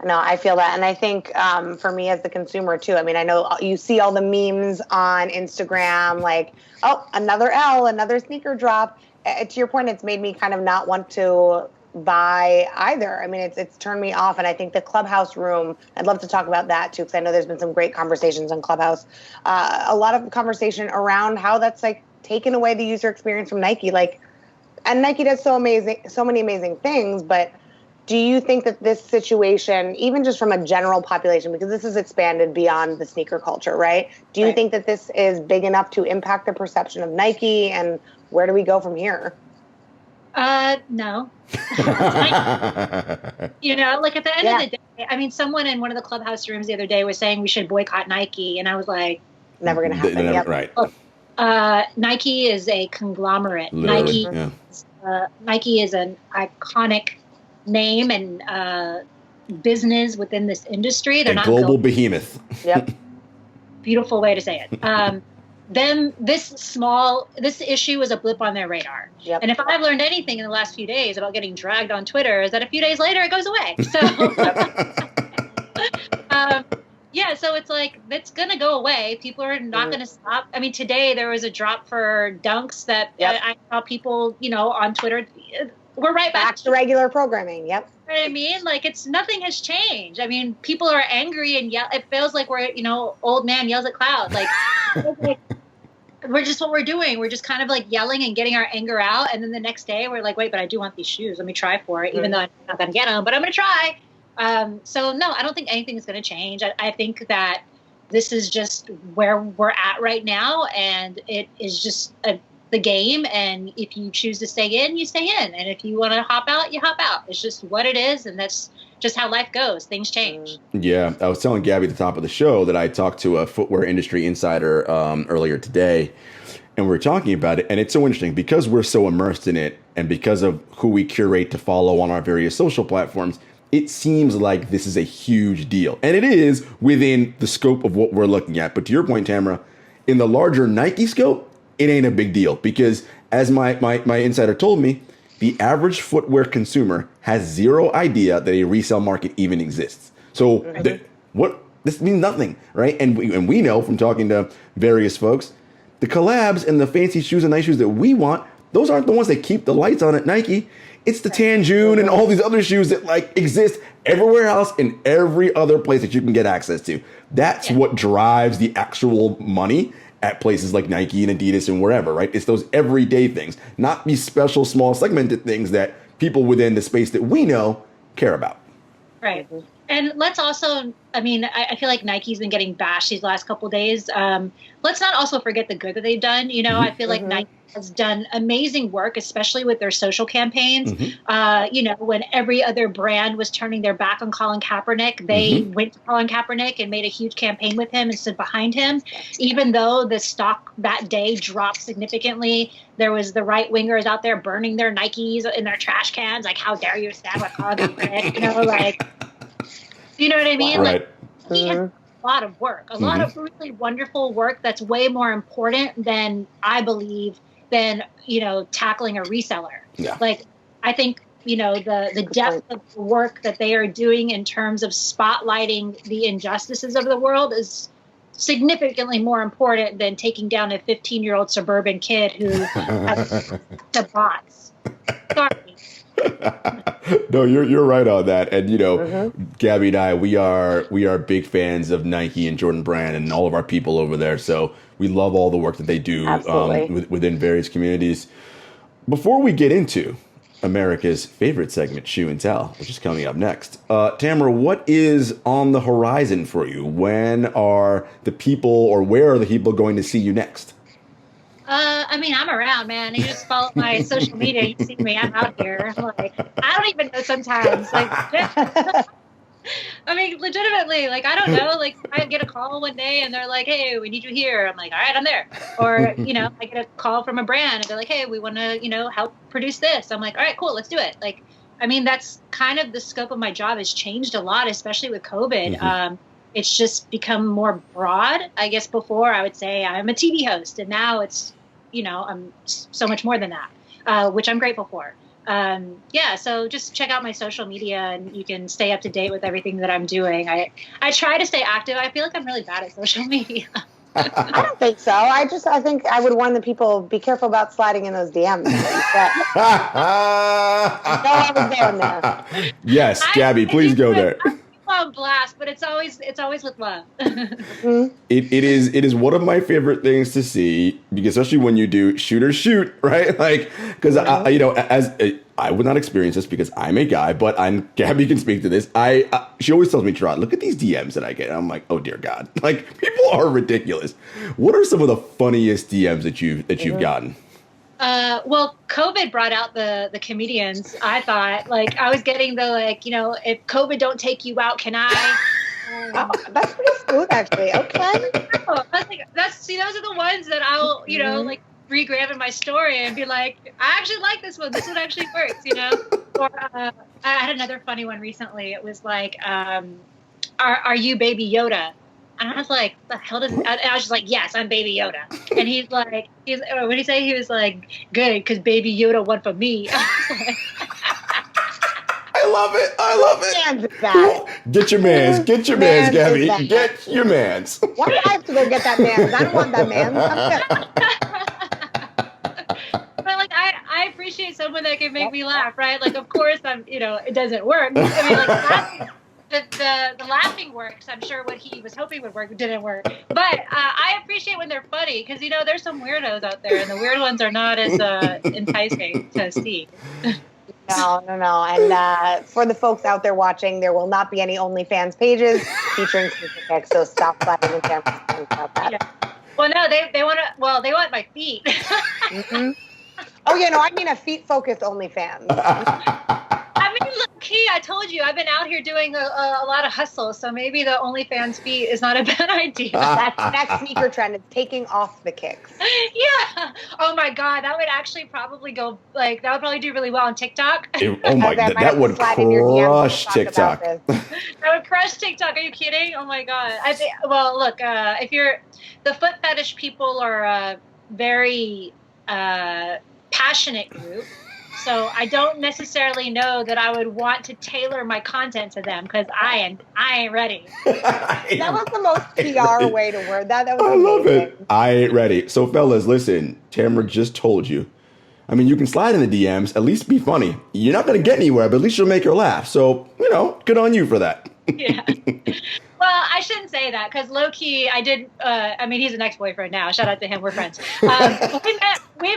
Speaker 2: No, I feel that. And I think for me as the consumer too, I mean, I know you see all the memes on Instagram, like, oh, another L, another sneaker drop. To your point, it's made me kind of not want to buy either. I mean, it's turned me off. And I think the Clubhouse room, I'd love to talk about that too, because I know there's been some great conversations on Clubhouse. A lot of conversation around how that's like taken away the user experience from Nike. Like, and Nike does so many amazing things, but do you think that this situation, even just from a general population, because this has expanded beyond the sneaker culture, right? Do you think that this is big enough to impact the perception of Nike, and where do we go from here?
Speaker 3: No. Like at the end of the day, I mean, someone in one of the Clubhouse rooms the other day was saying we should boycott Nike, and I was like,
Speaker 2: never going to happen.
Speaker 1: Right.
Speaker 3: Nike is a conglomerate.
Speaker 1: Literally,
Speaker 3: Nike is an iconic name and business within this industry. They're
Speaker 1: a
Speaker 3: not
Speaker 1: global behemoth.
Speaker 2: Yep.
Speaker 3: Beautiful way to say it. This issue is a blip on their radar.
Speaker 2: Yep.
Speaker 3: And if I've learned anything in the last few days about getting dragged on Twitter, is that a few days later it goes away. So so it's like, it's going to go away. People are not going to stop. I mean, today there was a drop for dunks that I saw people, on Twitter. We're right back
Speaker 2: to regular programming. Yep.
Speaker 3: You know what I mean? Like, nothing has changed. I mean, people are angry and yell. It feels like we're, old man yells at cloud. Like, we're just what we're doing. We're just kind of like yelling and getting our anger out. And then the next day we're like, wait, but I do want these shoes. Let me try for it, even though I'm not going to get them, but I'm going to try. So no, I don't think anything is going to change. I think that this is just where we're at right now. And it is just the game, and if you choose to stay in, you stay in, and if you want to hop out, you hop out. It's just what it is, and that's just how life goes. Things change.
Speaker 1: Yeah, I was telling Gabby at the top of the show that I talked to a footwear industry insider earlier today, and we were talking about it, and it's so interesting because we're so immersed in it, and because of who we curate to follow on our various social platforms, it seems like this is a huge deal, and it is within the scope of what we're looking at. But to your point, Tamara, in the larger Nike scope, it ain't a big deal because, as my insider told me, the average footwear consumer has zero idea that a resale market even exists. So this means nothing, right? And we know from talking to various folks, the collabs and the fancy shoes and nice shoes that we want, those aren't the ones that keep the lights on at Nike. It's the Tanjune and all these other shoes that like exist everywhere else in every other place that you can get access to. That's what drives the actual money at places like Nike and Adidas and wherever, right? It's those everyday things, not these special, small, segmented things that people within the space that we know care about.
Speaker 3: Right. And let's also, I mean, I feel like Nike's been getting bashed these last couple of days. Let's not also forget the good that they've done. I feel like Nike has done amazing work, especially with their social campaigns. When every other brand was turning their back on Colin Kaepernick, they went to Colin Kaepernick and made a huge campaign with him and stood behind him. Even though the stock that day dropped significantly, there was the right wingers out there burning their Nikes in their trash cans. Like, how dare you stand with Colin Kaepernick? You know what I mean?
Speaker 1: Right.
Speaker 3: Like, he has a lot of work, a lot of really wonderful work that's way more important than, I believe, than, tackling a reseller.
Speaker 1: Yeah.
Speaker 3: Like, I think, the depth of the work that they are doing in terms of spotlighting the injustices of the world is significantly more important than taking down a 15-year-old suburban kid who has the bots. Sorry.
Speaker 1: No, you're right on that. And Gabby and I, we are big fans of Nike and Jordan Brand and all of our people over there. So we love all the work that they do within various communities. Before we get into America's favorite segment, Shoe and Tell, which is coming up next, Tamara, what is on the horizon for you? When are the people, or where are the people going to see you next?
Speaker 3: I mean, I'm around, man. You just follow my social media. You see me. I'm out here. Like, I don't even know sometimes. Like, I mean, legitimately, like, I don't know. Like, I get a call one day and they're like, hey, we need you here. I'm like, all right, I'm there. Or, I get a call from a brand and they're like, hey, we want to, help produce this. I'm like, all right, cool, let's do it. Like, I mean, that's kind of the scope of my job has changed a lot, especially with COVID. it's just become more broad. I guess before I would say I'm a TV host, and now it's, I'm so much more than that, which I'm grateful for. So just check out my social media and you can stay up to date with everything that I'm doing. I try to stay active. I feel like I'm really bad at social media.
Speaker 2: I don't think so. I think I would warn the people, be careful about sliding in those DMs. I was going there.
Speaker 1: Yes, Gabby, please go there.
Speaker 3: On blast, but it's always with love.
Speaker 1: It is one of my favorite things to see, because especially when you do shoot or shoot, right? Like, because I would not experience this because I'm a guy, but Gabby can speak to this. She always tells me, Jarod, look at these DMs that I get. And I'm like, oh dear God, like people are ridiculous. What are some of the funniest DMs that you've gotten?
Speaker 3: Well, COVID brought out the comedians. I thought, like, I was getting the, like, if COVID don't take you out, can I?
Speaker 2: That's pretty smooth, actually. Okay.
Speaker 3: I was like, those are the ones that I'll, like, re-grab in my story and be like, I actually like this one. This one actually works, Or I had another funny one recently. It was like, are you Baby Yoda? And I was like, the hell does... I was just like, yes, I'm Baby Yoda. And he's like, what did he say? He was like, good, because Baby Yoda won for me.
Speaker 1: I love it. Get your mans, Gabby. Get your mans.
Speaker 2: Why do I have to go get that mans? I don't want that mans.
Speaker 3: But like, I appreciate someone that can make me laugh, right? Like, of course, it doesn't work. I mean, like, laughing. The laughing works. I'm sure what he was hoping would work didn't work. But I appreciate when they're funny because, there's some weirdos out there, and the weird ones are not as enticing to see.
Speaker 2: No. And for the folks out there watching, there will not be any OnlyFans pages featuring sneaker pics, so stop sliding in cameras about that.
Speaker 3: Yeah. Well, no, they want my feet.
Speaker 2: Mm-hmm. Oh, yeah, no, I mean a feet-focused OnlyFans.
Speaker 3: I mean, look, Key, I told you, I've been out here doing a lot of hustle, so maybe the OnlyFans feet is not a bad idea.
Speaker 2: That's the next sneaker trend. It's taking off the kicks.
Speaker 3: Yeah. Oh, my God. That would actually probably go, like, that would probably do really well on TikTok.
Speaker 1: Oh, my God. That would crush TikTok.
Speaker 3: That would crush TikTok. Are you kidding? Oh, my God. Look, if you're, the foot fetish people are a very passionate group. So I don't necessarily know that I would want to tailor my content to them because I ain't ready.
Speaker 2: That was the most PR way to word that. That was
Speaker 1: I
Speaker 2: amazing.
Speaker 1: love it. I ain't ready. So fellas, listen, Tamara just told you. I mean, you can slide in the DMs, at least be funny. You're not going to get anywhere, but at least you'll make her laugh. So, good on you for that.
Speaker 3: Yeah. Well, I shouldn't say that because low key, I did. He's an ex-boyfriend now. Shout out to him. We're friends. We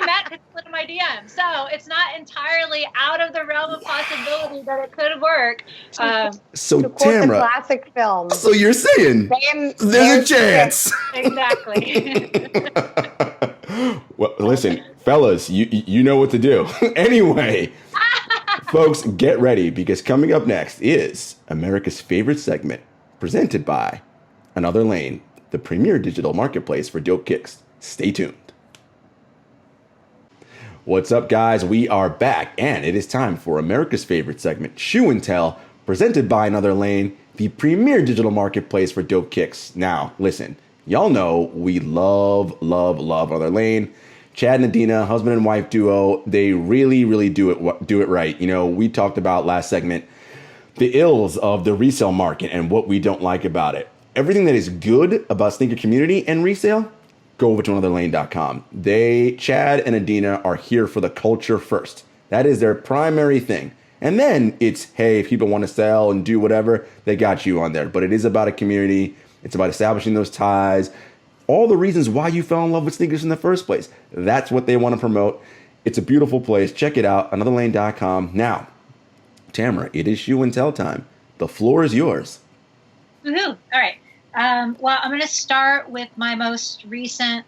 Speaker 3: met to split my DM, so it's not entirely out of the realm of possibility that it could work.
Speaker 1: So
Speaker 2: to quote
Speaker 1: Tamara,
Speaker 2: the classic film.
Speaker 1: So you're saying there's a chance?
Speaker 3: Exactly.
Speaker 1: Well, listen, fellas, you know what to do. Anyway. Folks, get ready because coming up next is America's favorite segment presented by Another Lane, the premier digital marketplace for dope kicks. Stay tuned. What's up, guys? We are back, and it is time for America's favorite segment, Shoe and Tell, presented by Another Lane, the premier digital marketplace for dope kicks. Now, listen, y'all know we love Another Lane. Chad and Adina, husband and wife duo, they really do it right. We talked about last segment the ills of the resale market and what we don't like about it. Everything that is good about sneaker community and resale, go over to anotherlane.com. Chad and Adina are here for the culture first. That is their primary thing. And then it's, hey, if people want to sell and do whatever, they got you on there. But it is about a community. It's about establishing those ties. All the reasons why you fell in love with sneakers in the first place. That's what they want to promote. It's a beautiful place. Check it out, anotherlane.com. Now, Tamara, it is shoe and tell time. The floor is yours.
Speaker 3: Woohoo. All right. Well, I'm going to start with my most recent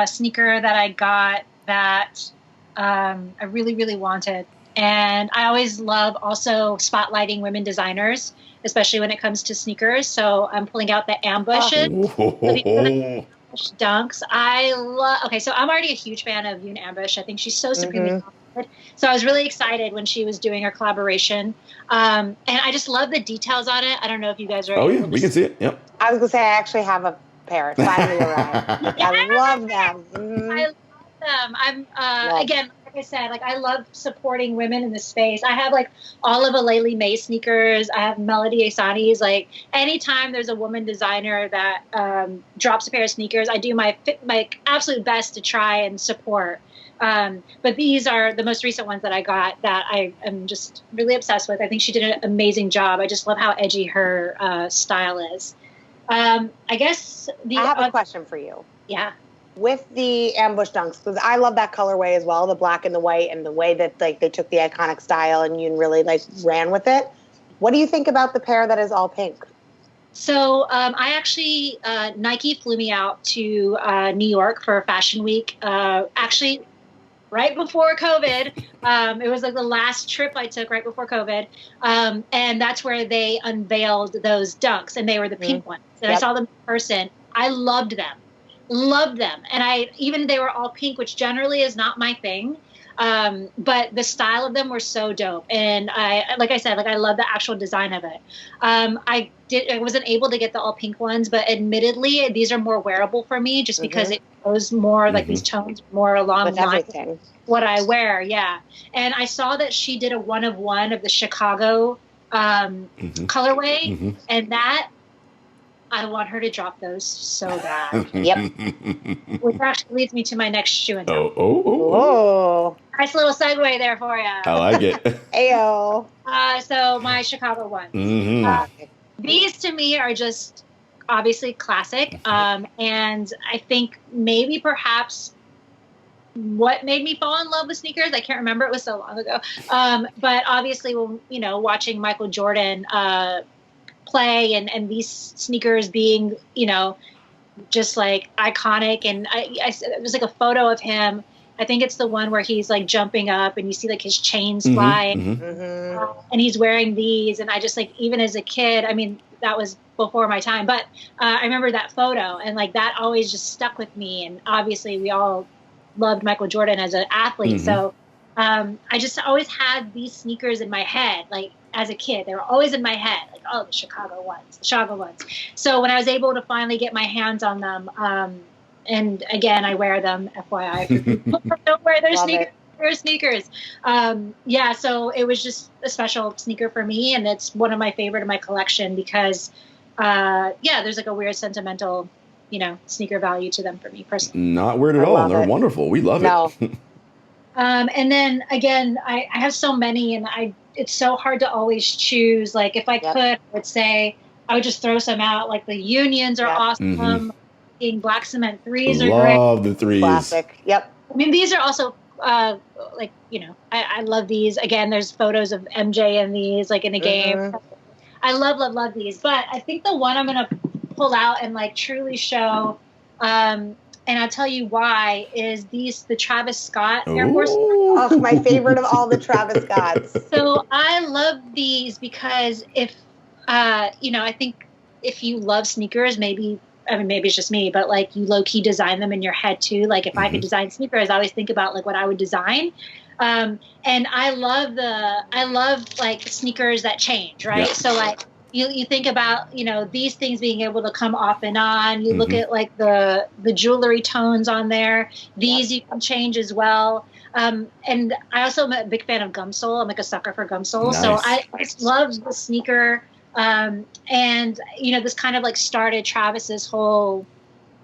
Speaker 3: sneaker that I got that I really wanted. And I always love also spotlighting women designers, especially when it comes to sneakers. So I'm pulling out the ambushes. Ambush dunks. I love. Okay, so I'm already a huge fan of Yoon Ambush. I think she's so supremely talented. So I was really excited when she was doing her collaboration, and I just love the details on it. I don't know if you guys are.
Speaker 1: Oh yeah, we can see it. Yep.
Speaker 2: I was gonna say I actually have a pair. It finally arrived. I love them.
Speaker 3: I love them. Again, like I said, like I love supporting women in the space. I have like all of Aleli May sneakers. I have Melody Asani's. Like anytime there's a woman designer that drops a pair of sneakers, I do my absolute best to try and support. But these are the most recent ones that I got that I am just really obsessed with. I think she did an amazing job. I just love how edgy her style is. I guess I
Speaker 2: have a question for you.
Speaker 3: Yeah.
Speaker 2: With the ambush dunks, because I love that colorway as well, the black and the white, and the way that like they took the iconic style and you really like ran with it. What do you think about the pair that is all pink?
Speaker 3: So I actually Nike flew me out to New York for Fashion Week. Actually, right before COVID. It was like the last trip I took right before COVID. And that's where they unveiled those dunks, and they were the pink ones. And I saw them in person. I loved them. And they were all pink, which generally is not my thing. But the style of them were so dope. And like I said, I love the actual design of it. I wasn't able to get the all pink ones, but admittedly, these are more wearable for me just because it goes more like these tones more along
Speaker 2: with everything.
Speaker 3: What I wear. Yeah. And I saw that she did a 1 of 1 of the Chicago, colorway, and that I want her to drop those so bad. Which actually leads me to my next shoe and tell.
Speaker 2: Oh.
Speaker 3: Nice little segue there for you.
Speaker 1: I like it.
Speaker 2: Ayo.
Speaker 3: So my Chicago ones. These to me are just obviously classic. And I think maybe perhaps what made me fall in love with sneakers, I can't remember. It was so long ago. But obviously, watching Michael Jordan play and these sneakers being, just like iconic. And it was like a photo of him. I think it's the one where he's like jumping up and you see like his chains fly and he's wearing these. And I just like, even as a kid, I mean, that was before my time, but I remember that photo and like that always just stuck with me. And obviously we all loved Michael Jordan as an athlete. So I just always had these sneakers in my head, like as a kid. They were always in my head, like, oh, the Chicago ones. So when I was able to finally get my hands on them, and again, I wear them, FYI. People don't wear their sneakers. Their sneakers. So it was just a special sneaker for me, and it's one of my favorite in my collection because, there's like a weird sentimental, sneaker value to them for me personally.
Speaker 1: Not weird at all. They're wonderful. We love it.
Speaker 3: And then again, I have so many, and it's so hard to always choose. Like if I could, I would say I would just throw some out. Like the Unions are awesome. Black Cement 3s are great.
Speaker 1: Love the 3s.
Speaker 2: Classic. Yep.
Speaker 3: I mean, these are also I love these. Again, there's photos of MJ in these, like in a game. I love these. But I think the one I'm going to pull out and like truly show, and I'll tell you why, is the Travis Scott Air Force.
Speaker 2: Oh, my favorite of all the Travis Scotts.
Speaker 3: So I love these because I think if you love sneakers, maybe it's just me, but like you low key design them in your head too. Like if I could design sneakers, I always think about like what I would design. And I love like sneakers that change, right? Yeah. So like you think about, these things being able to come off and on. You look at like the jewelry tones on there. These you can change as well. And I also am a big fan of gum sole. I'm like a sucker for gum sole. Nice. So I just love the sneaker. And this kind of like started Travis's whole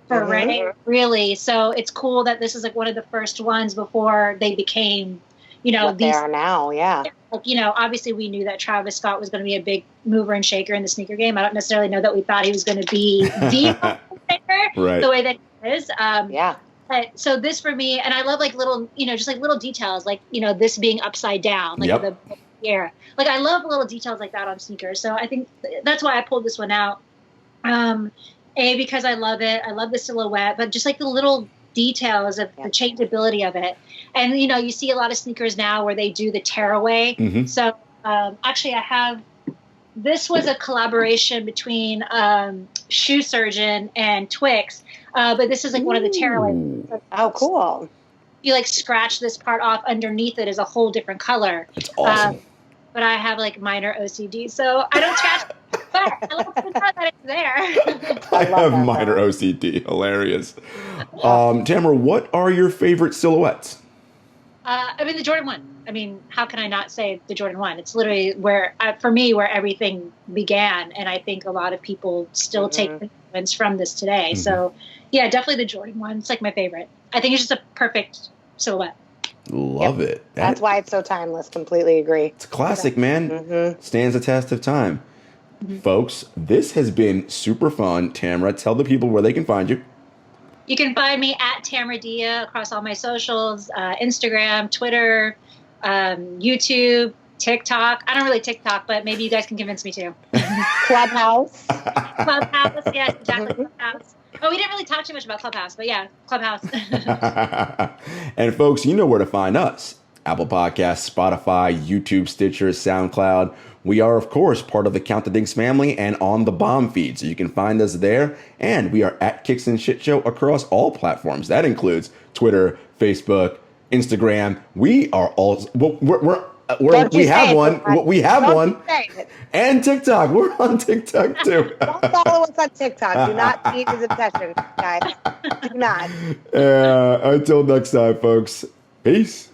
Speaker 3: foray, really. So it's cool that this is like one of the first ones before they became,
Speaker 2: what they are now. Yeah.
Speaker 3: Like, obviously we knew that Travis Scott was going to be a big mover and shaker in the sneaker game. I don't necessarily know that we thought he was going to be the mover and shaker the way that he is. But so this for me, and I love like little, just like little details, like, this being upside down, like the yeah. Like I love little details like that on sneakers. So I think that's why I pulled this one out. Because I love it. I love the silhouette, but just like the little details of the changeability of it. And, you see a lot of sneakers now where they do the tearaway. So actually I have this was a collaboration between Shoe Surgeon and Twix. But this is like one of the Terralites.
Speaker 2: Oh, cool.
Speaker 3: You like scratch this part off, underneath it is a whole different color.
Speaker 1: That's awesome.
Speaker 3: But I have like minor OCD, so I don't scratch. But I love to know that it's there.
Speaker 1: I have minor OCD. Hilarious. Tamara, what are your favorite silhouettes?
Speaker 3: I mean, the Jordan 1. I mean, how can I not say the Jordan 1? It's literally where, for me, where everything began. And I think a lot of people still take influence from this today. So, yeah, definitely the Jordan 1. It's like my favorite. I think it's just a perfect silhouette.
Speaker 1: Love it.
Speaker 2: That's why it's so timeless. Completely agree.
Speaker 1: It's a classic, man. Stands the test of time. Folks, this has been super fun. Tamara, tell the people where they can find you.
Speaker 3: You can find me at Tamara Dhia across all my socials, Instagram, Twitter, YouTube, TikTok. I don't really TikTok, but maybe you guys can convince me to.
Speaker 2: Clubhouse.
Speaker 3: Clubhouse, yes, exactly. Clubhouse. Oh, we didn't really talk too much about Clubhouse, but yeah, Clubhouse.
Speaker 1: And folks, you know where to find us. Apple Podcasts, Spotify, YouTube, Stitcher, SoundCloud. We are, of course, part of the Count the Dinks family and on the Bomb feed, so you can find us there. And we are at Kicks and Shit Show across all platforms. That includes Twitter, Facebook, Instagram. We are all we have one, and TikTok. We're on TikTok too.
Speaker 2: Don't follow us on TikTok. Do not feed his obsession, guys. Do not.
Speaker 1: Until next time, folks. Peace.